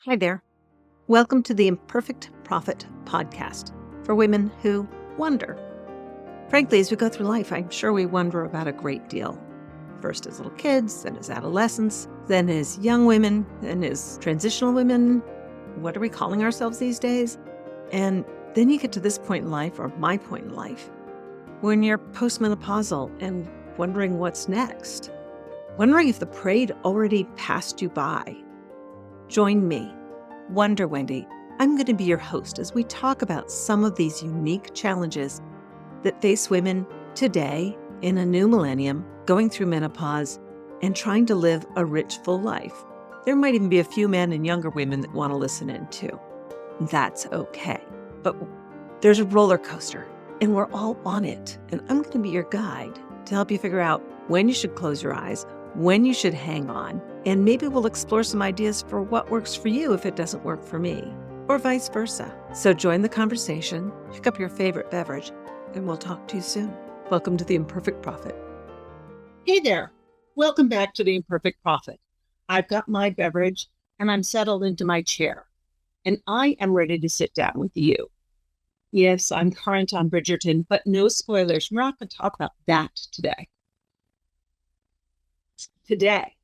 Hi there. Welcome to the Imperfect Prophet podcast for women who wonder. Frankly, as we go through life, I'm sure we wonder about a great deal. First as little kids, then as adolescents, then as young women, then as transitional women. What are we calling ourselves these days? And then you get to this point in life, or my point in life, when you're postmenopausal and wondering what's next. Wondering if the parade already passed you by. Join me, Wonder Wendy. I'm going to be your host as we talk about some of these unique challenges that face women today in a new millennium, going through menopause and trying to live a rich, full life. There might even be a few men and younger women that want to listen in too. That's okay. But there's a roller coaster and we're all on it. And I'm going to be your guide to help you figure out when you should close your eyes, when you should hang on, and maybe we'll explore some ideas for what works for you if it doesn't work for me, or vice versa. So join the conversation, pick up your favorite beverage, and we'll talk to you soon. Welcome to The Imperfect Prophet. Hey there. Welcome back to The Imperfect Prophet. I've got my beverage and I'm settled into my chair, and I am ready to sit down with you. Yes, I'm current on Bridgerton, but no spoilers. We're not going to talk about that today. Today,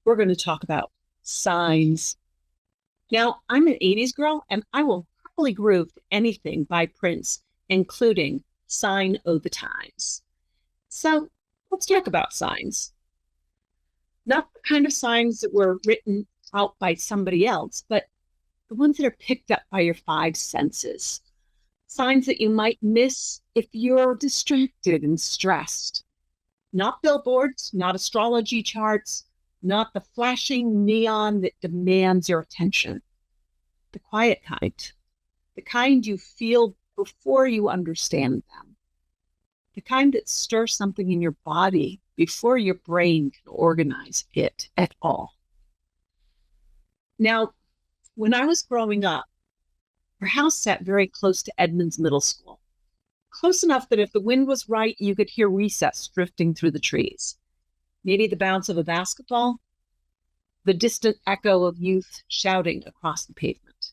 we're going to talk about signs. Now, I'm an 80s girl, and I will happily groove to anything by Prince, including Sign o' the Times. So let's talk about signs. Not the kind of signs that were written out by somebody else, but the ones that are picked up by your five senses. Signs that you might miss if you're distracted and stressed. Not billboards, not astrology charts, not the flashing neon that demands your attention. The quiet kind. The kind you feel before you understand them. The kind that stirs something in your body before your brain can organize it at all. Now, when I was growing up, our house sat very close to Edmonds Middle School. Close enough that if the wind was right, you could hear recess drifting through the trees. Maybe the bounce of a basketball, the distant echo of youth shouting across the pavement.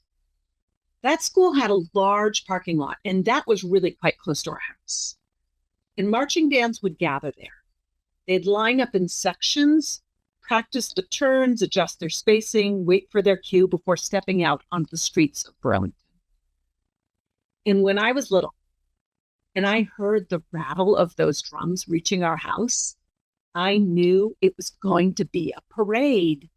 That school had a large parking lot, and that was really quite close to our house. And marching bands would gather there. They'd line up in sections, practice the turns, adjust their spacing, wait for their cue before stepping out onto the streets of Burlington. And when I was little, and I heard the rattle of those drums reaching our house, I knew it was going to be a parade.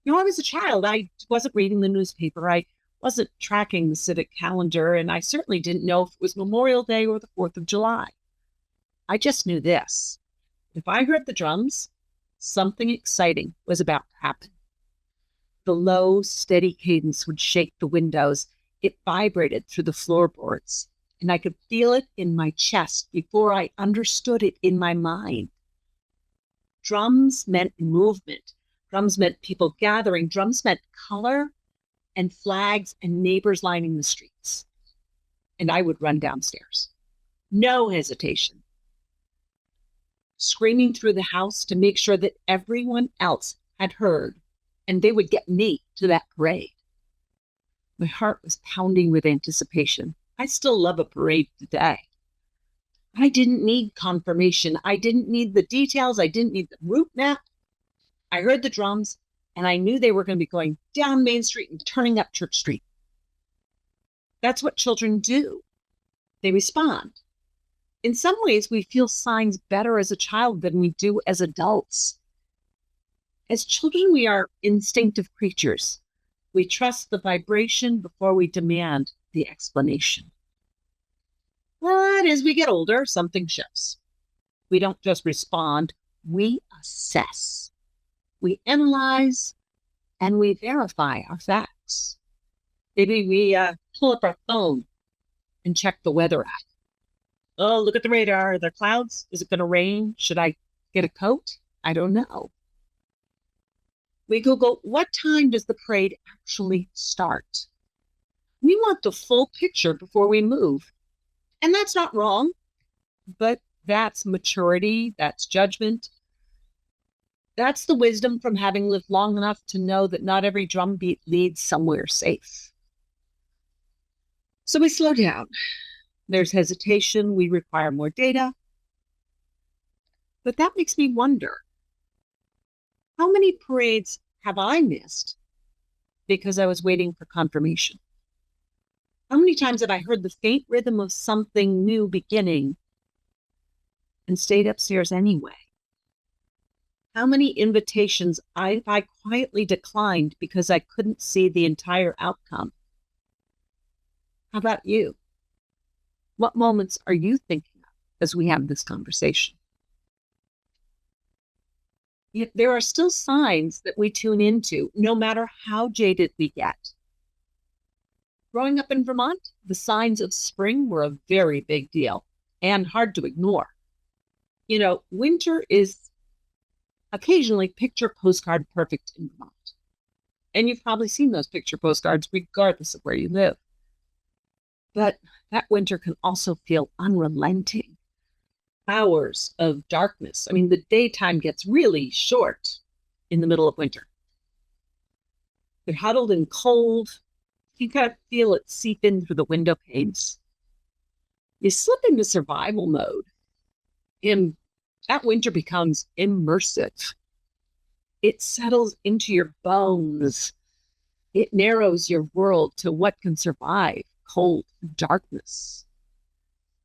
I was a child. I wasn't reading the newspaper. I wasn't tracking the civic calendar, and I certainly didn't know if it was Memorial Day or the 4th of July. I just knew this. If I heard the drums, something exciting was about to happen. The low, steady cadence would shake the windows. It vibrated through the floorboards, and I could feel it in my chest before I understood it in my mind. Drums meant movement. Drums meant people gathering. Drums meant color and flags and neighbors lining the streets. And I would run downstairs. No hesitation. Screaming through the house to make sure that everyone else had heard, and they would get me to that parade. My heart was pounding with anticipation. I still love a parade today. I didn't need confirmation. I didn't need the details. I didn't need the route map. I heard the drums, and I knew they were going to be going down Main Street and turning up Church Street. That's what children do. They respond. In some ways, we feel signs better as a child than we do as adults. As children, we are instinctive creatures. We trust the vibration before we demand the explanation. But as we get older, something shifts. We don't just respond, we assess. We analyze and we verify our facts. Maybe we pull up our phone and check the weather app. Oh, look at the radar. Are there clouds? Is it going to rain? Should I get a coat? I don't know. We Google, what time does the parade actually start? We want the full picture before we move. And that's not wrong, but that's maturity, that's judgment. That's the wisdom from having lived long enough to know that not every drumbeat leads somewhere safe. So we slow down. There's hesitation. We require more data. But that makes me wonder, how many parades have I missed because I was waiting for confirmation? How many times have I heard the faint rhythm of something new beginning and stayed upstairs anyway? How many invitations I quietly declined because I couldn't see the entire outcome? How about you? What moments are you thinking of as we have this conversation? Yet there are still signs that we tune into, no matter how jaded we get. Growing up in Vermont, the signs of spring were a very big deal and hard to ignore. Winter is occasionally picture postcard perfect in Vermont. And you've probably seen those picture postcards regardless of where you live. But that winter can also feel unrelenting. Hours of darkness. I mean, the daytime gets really short in the middle of winter. They're huddled and cold. You can kind of feel it seep in through the window panes. You slip into survival mode. And that winter becomes immersive. It settles into your bones. It narrows your world to what can survive cold darkness.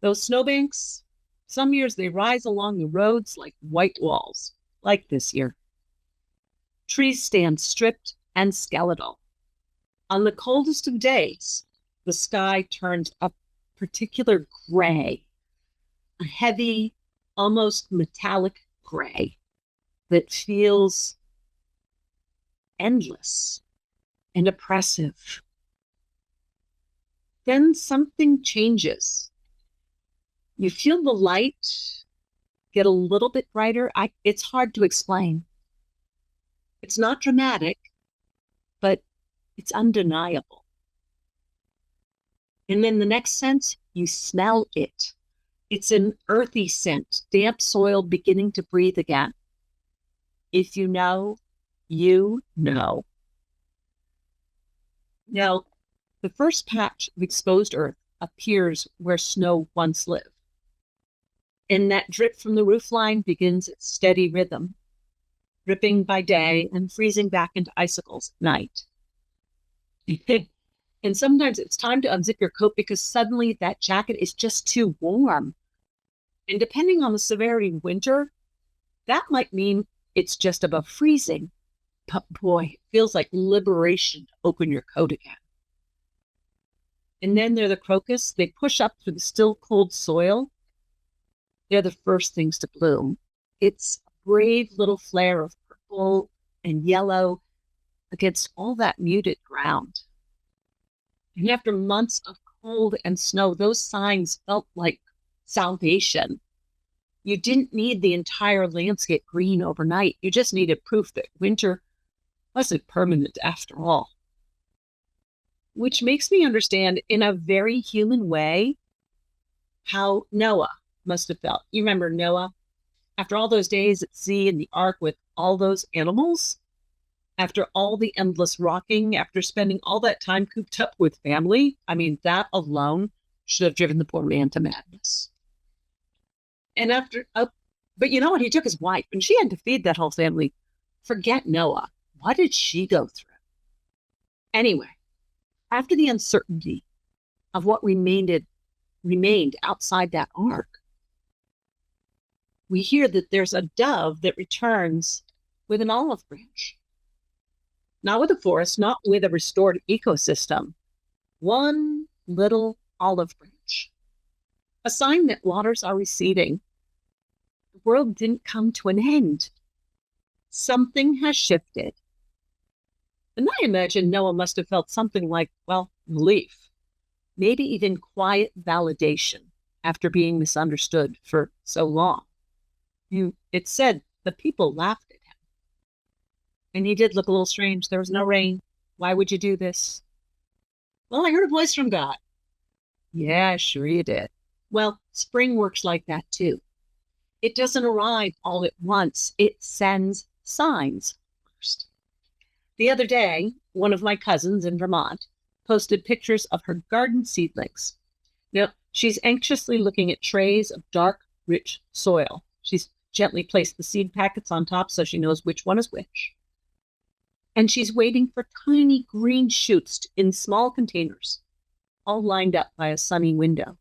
Those snowbanks, some years they rise along the roads like white walls, like this year. Trees stand stripped and skeletal. On the coldest of days, the sky turns a particular gray, a heavy, almost metallic gray that feels endless and oppressive. Then something changes. You feel the light get a little bit brighter. It's hard to explain. It's not dramatic, but it's undeniable. And then the next sense, you smell it. It's an earthy scent, damp soil beginning to breathe again. If you know, you know. Now, the first patch of exposed earth appears where snow once lived. And that drip from the roofline begins its steady rhythm, dripping by day and freezing back into icicles at night. And sometimes it's time to unzip your coat because suddenly that jacket is just too warm. And depending on the severity of winter, that might mean it's just above freezing. But boy, it feels like liberation to open your coat again. And then there are the crocus. They push up through the still cold soil. They're the first things to bloom. It's a brave little flare of purple and yellow against all that muted ground. And after months of cold and snow, those signs felt like salvation. You didn't need the entire landscape green overnight. You just needed proof that winter wasn't permanent after all. Which makes me understand in a very human way how Noah must have felt. You remember Noah? After all those days at sea in the ark with all those animals, after all the endless rocking, after spending all that time cooped up with family, I mean, that alone should have driven the poor man to madness. And but you know what? He took his wife and she had to feed that whole family. Forget Noah. What did she go through? Anyway, after the uncertainty of what remained outside that ark, we hear that there's a dove that returns with an olive branch. Not with a forest, not with a restored ecosystem. One little olive branch. A sign that waters are receding. The world didn't come to an end. Something has shifted. And I imagine Noah must have felt something like, relief. Maybe even quiet validation after being misunderstood for so long. It said the people laughed at him. And he did look a little strange. There was no rain. Why would you do this? Well, I heard a voice from God. Yeah, sure you did. Well, spring works like that too. It doesn't arrive all at once. It sends signs first. The other day, one of my cousins in Vermont posted pictures of her garden seedlings. Now, she's anxiously looking at trays of dark, rich soil. She's gently placed the seed packets on top so she knows which one is which. And she's waiting for tiny green shoots in small containers, all lined up by a sunny window.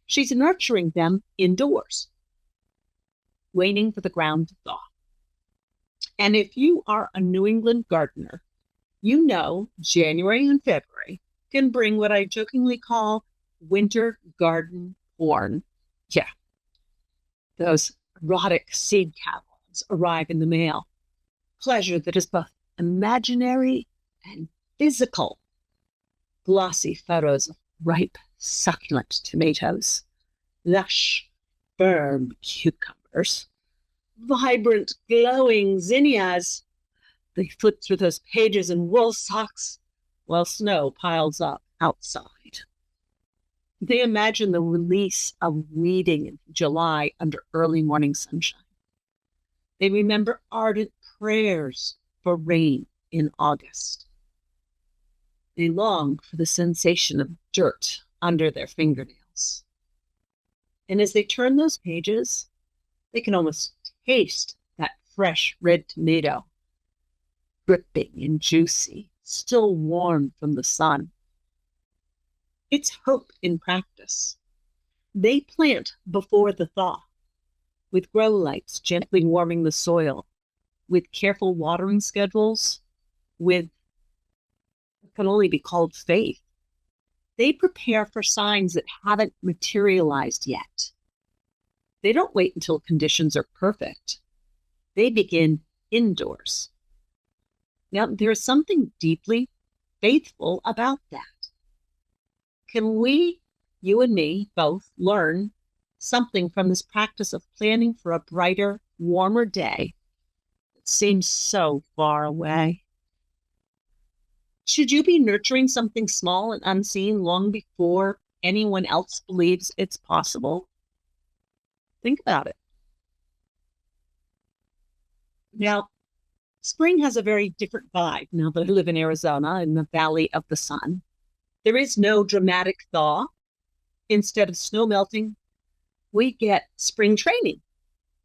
She's nurturing them indoors, waiting for the ground to thaw. And if you are a New England gardener, you know January and February can bring what I jokingly call winter garden porn. Yeah, those erotic seed catalogs arrive in the mail. Pleasure that is both imaginary and physical. Glossy photos of ripe, succulent tomatoes, lush, firm cucumbers, vibrant, glowing zinnias. They flip through those pages in wool socks while snow piles up outside. They imagine the release of weeding in July under early morning sunshine. They remember ardent prayers for rain in August. They long for the sensation of dirt under their fingernails. And as they turn those pages, they can almost taste that fresh red tomato, dripping and juicy, still warm from the sun. It's hope in practice. They plant before the thaw, with grow lights gently warming the soil, with careful watering schedules, with what can only be called faith. They prepare for signs that haven't materialized yet. They don't wait until conditions are perfect. They begin indoors. Now, there is something deeply faithful about that. Can we, you and me, both learn something from this practice of planning for a brighter, warmer day that seems so far away? Should you be nurturing something small and unseen long before anyone else believes it's possible? Think about it. Now, spring has a very different vibe now that I live in Arizona in the Valley of the Sun. There is no dramatic thaw. Instead of snow melting, we get spring training.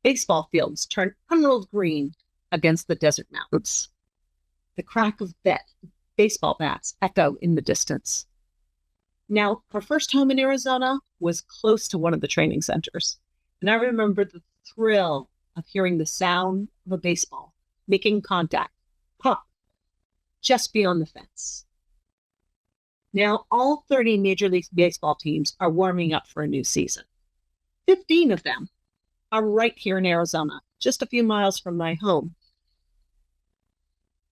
Baseball fields turn emerald green against the desert mountains. The crack of baseball bats echo in the distance. Now, our first home in Arizona was close to one of the training centers. And I remember the thrill of hearing the sound of a baseball making contact, pop, just beyond the fence. Now, all 30 Major League Baseball teams are warming up for a new season. 15 of them are right here in Arizona, just a few miles from my home.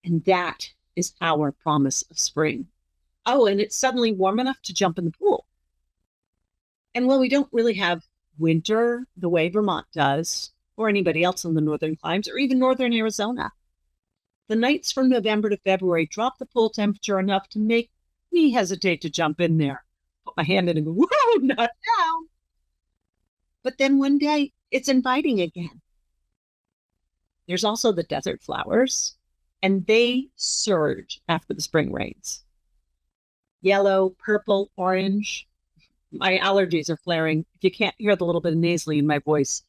And that is our promise of spring. Oh, and it's suddenly warm enough to jump in the pool. And while we don't really have winter the way Vermont does, or anybody else in the northern climes, or even northern Arizona, the nights from November to February drop the pool temperature enough to make me hesitate to jump in there, put my hand in and go, whoa, not now. But then one day, it's inviting again. There's also the desert flowers, and they surge after the spring rains. Yellow, purple, orange. My allergies are flaring. If you can't hear the little bit of nasally in my voice,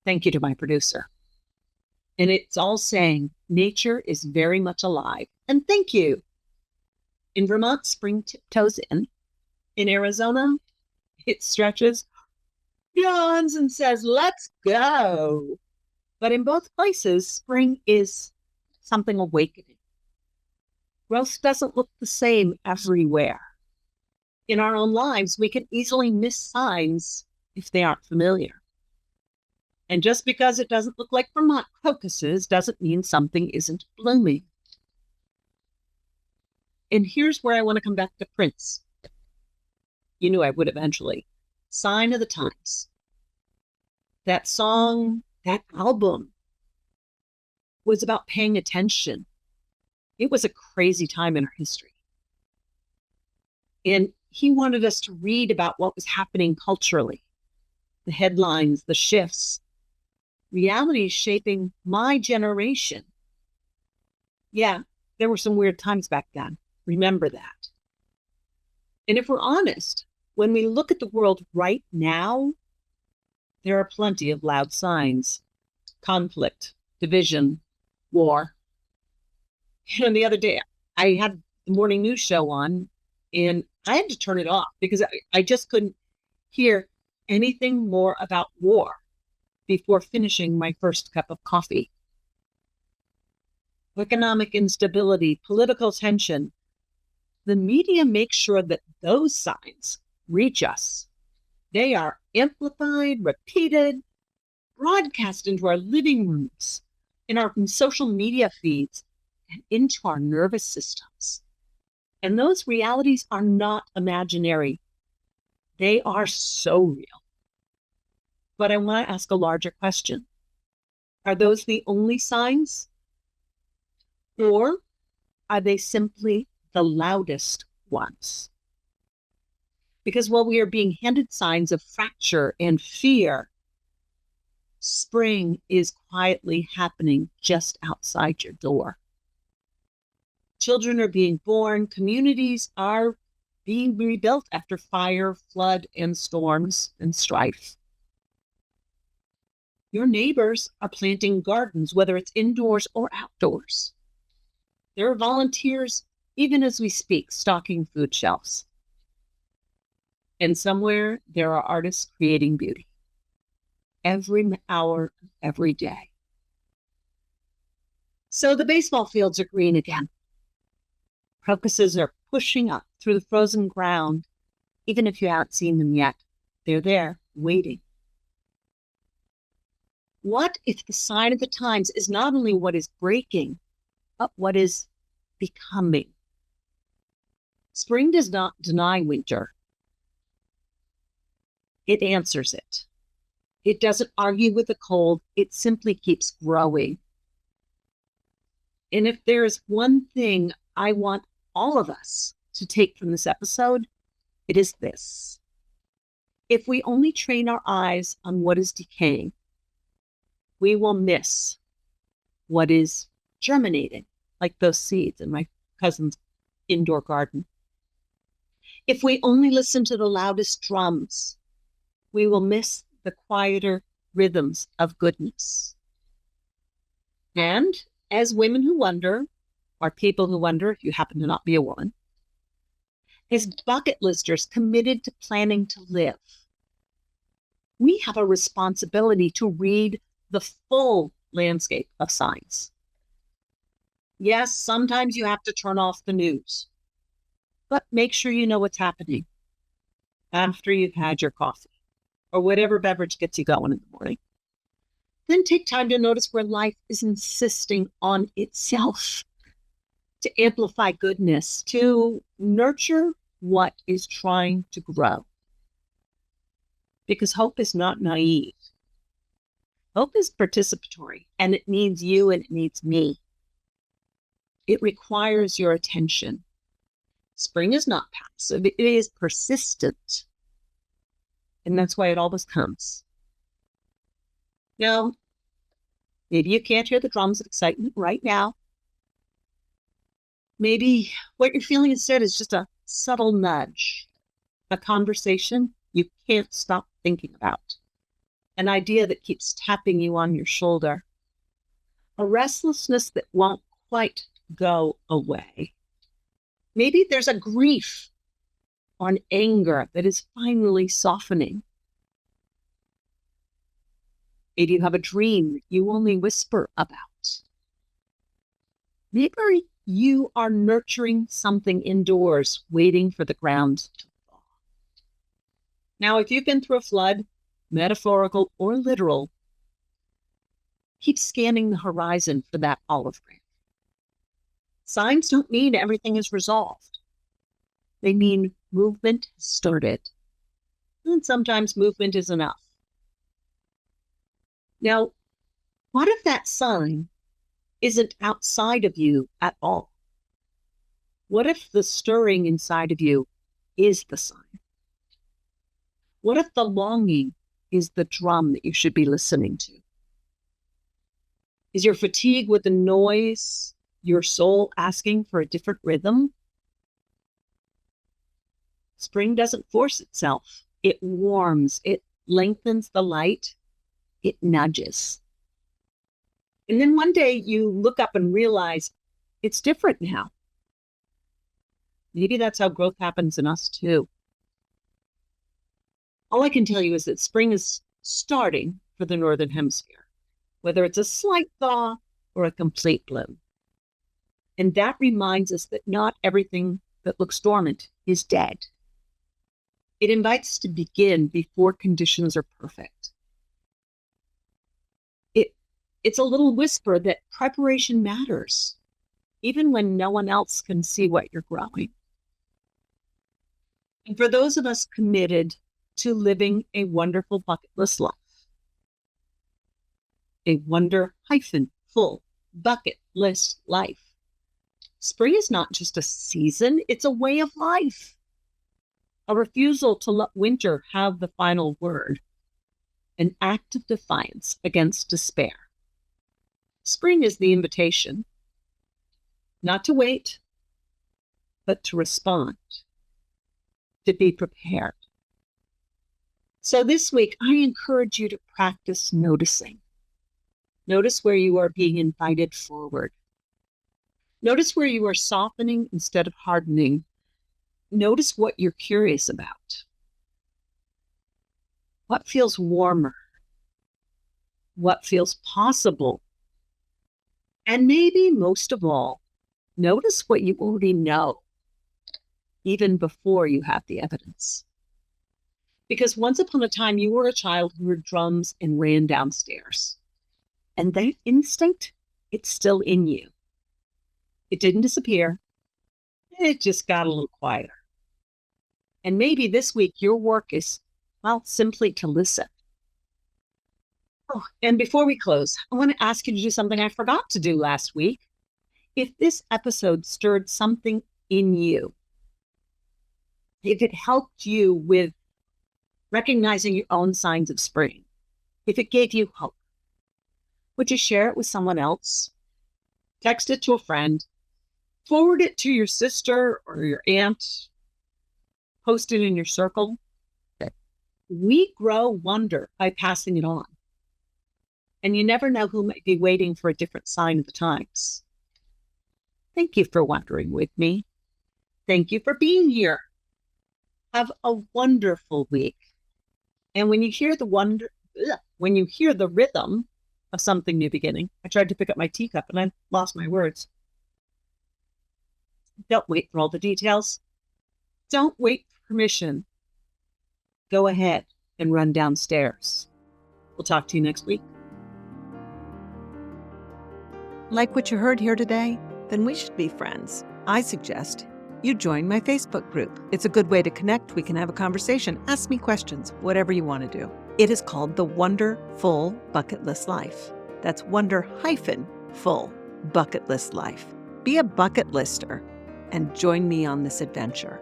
thank you to my producer. And it's all saying nature is very much alive. And thank you. In Vermont, spring tiptoes in. In Arizona, it stretches, yawns, and says, let's go. But in both places, spring is something awakening. Growth doesn't look the same everywhere. In our own lives, we can easily miss signs if they aren't familiar. And just because it doesn't look like Vermont crocuses doesn't mean something isn't blooming. And here's where I want to come back to Prince. You knew I would eventually. Sign of the Times. That song, that album was about paying attention. It was a crazy time in our history. And he wanted us to read about what was happening culturally, the headlines, the shifts. reality is shaping my generation. Yeah, there were some weird times back then. Remember that. And if we're honest, when we look at the world right now, there are plenty of loud signs: conflict, division, war. The other day, I had the morning news show on, and I had to turn it off because I just couldn't hear anything more about war before finishing my first cup of coffee. Economic instability, political tension. The media makes sure that those signs reach us. They are amplified, repeated, broadcast into our living rooms, in our social media feeds, and into our nervous systems. And those realities are not imaginary. They are so real. But I want to ask a larger question. Are those the only signs? Or are they simply the loudest ones? Because while we are being handed signs of fracture and fear, spring is quietly happening just outside your door. Children are being born, communities are being rebuilt after fire, flood, and storms and strife. Your neighbors are planting gardens, whether it's indoors or outdoors. There are volunteers, even as we speak, stocking food shelves. And somewhere there are artists creating beauty every hour of every day. So the baseball fields are green again. Crocuses are pushing up through the frozen ground. Even if you haven't seen them yet, they're there waiting. What if the sign of the times is not only what is breaking, but what is becoming? Spring does not deny winter. It answers it. It doesn't argue with the cold. It simply keeps growing. And if there is one thing I want all of us to take from this episode, it is this. If we only train our eyes on what is decaying, we will miss what is germinating, like those seeds in my cousin's indoor garden. If we only listen to the loudest drums, we will miss the quieter rhythms of goodness. And as women who wonder, or people who wonder if you happen to not be a woman, as bucket listers committed to planning to live, we have a responsibility to read the full landscape of signs. Yes, sometimes you have to turn off the news, but make sure you know what's happening after you've had your coffee or whatever beverage gets you going in the morning. Then take time to notice where life is insisting on itself, to amplify goodness, to nurture what is trying to grow. Because hope is not naive. Hope is participatory, and it needs you and it needs me. It requires your attention. Spring is not passive, it is persistent. And that's why it always comes. Now, maybe you can't hear the drums of excitement right now. Maybe what you're feeling instead is just a subtle nudge, a conversation you can't stop thinking about, an idea that keeps tapping you on your shoulder, a restlessness that won't quite go away. Maybe there's a grief or an anger that is finally softening. Maybe you have a dream that you only whisper about. Maybe you are nurturing something indoors, waiting for the ground to thaw. Now, if you've been through a flood, metaphorical or literal, keep scanning the horizon for that olive branch. Signs don't mean everything is resolved. They mean movement has started. And sometimes movement is enough. Now, what if that sign isn't outside of you at all? What if the stirring inside of you is the sign? What if the longing is the drum that you should be listening to? Is your fatigue with the noise your soul asking for a different rhythm? Spring doesn't force itself. It warms, it lengthens the light, it nudges. And then one day you look up and realize it's different now. Maybe that's how growth happens in us too. All I can tell you is that spring is starting for the Northern Hemisphere, whether it's a slight thaw or a complete bloom. And that reminds us that not everything that looks dormant is dead. It invites us to begin before conditions are perfect. It's a little whisper that preparation matters, even when no one else can see what you're growing. And for those of us committed to living a wonderful bucket list life, a wonder-full bucket list life, spring is not just a season, it's a way of life. A refusal to let winter have the final word, an act of defiance against despair. Spring is the invitation, not to wait, but to respond, to be prepared. So this week, I encourage you to practice noticing. Notice where you are being invited forward. Notice where you are softening instead of hardening. Notice what you're curious about. What feels warmer? What feels possible? And maybe most of all, notice what you already know, even before you have the evidence. Because once upon a time, you were a child who heard drums and ran downstairs. And that instinct, it's still in you. It didn't disappear. It just got a little quieter. And maybe this week your work is, well, simply to listen. Oh, and before we close, I want to ask you to do something I forgot to do last week. If this episode stirred something in you, if it helped you with recognizing your own signs of spring, if it gave you hope, would you share it with someone else? Text it to a friend, forward it to your sister or your aunt, post it in your circle. We grow wonder by passing it on. And you never know who might be waiting for a different sign of the times. Thank you for wondering with me. Thank you for being here. Have a wonderful week. And when you hear the rhythm of something new beginning, I tried to pick up my teacup and I lost my words. Don't wait for all the details. Don't wait for permission. Go ahead and run downstairs. We'll talk to you next week. Like what you heard here today? Then we should be friends. I suggest you join my Facebook group. It's a good way to connect. We can have a conversation. Ask me questions, whatever you want to do. It is called the Wonderful Bucket List Life. That's wonder-full bucket list life. Be a bucket lister and join me on this adventure.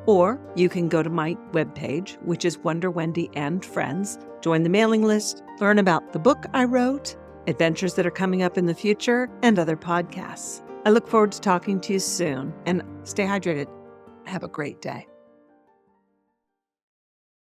Or you can go to my webpage, which is Wonder Wendy and Friends. Join the mailing list, learn about the book I wrote, adventures that are coming up in the future, and other podcasts. I look forward to talking to you soon, and stay hydrated. Have a great day.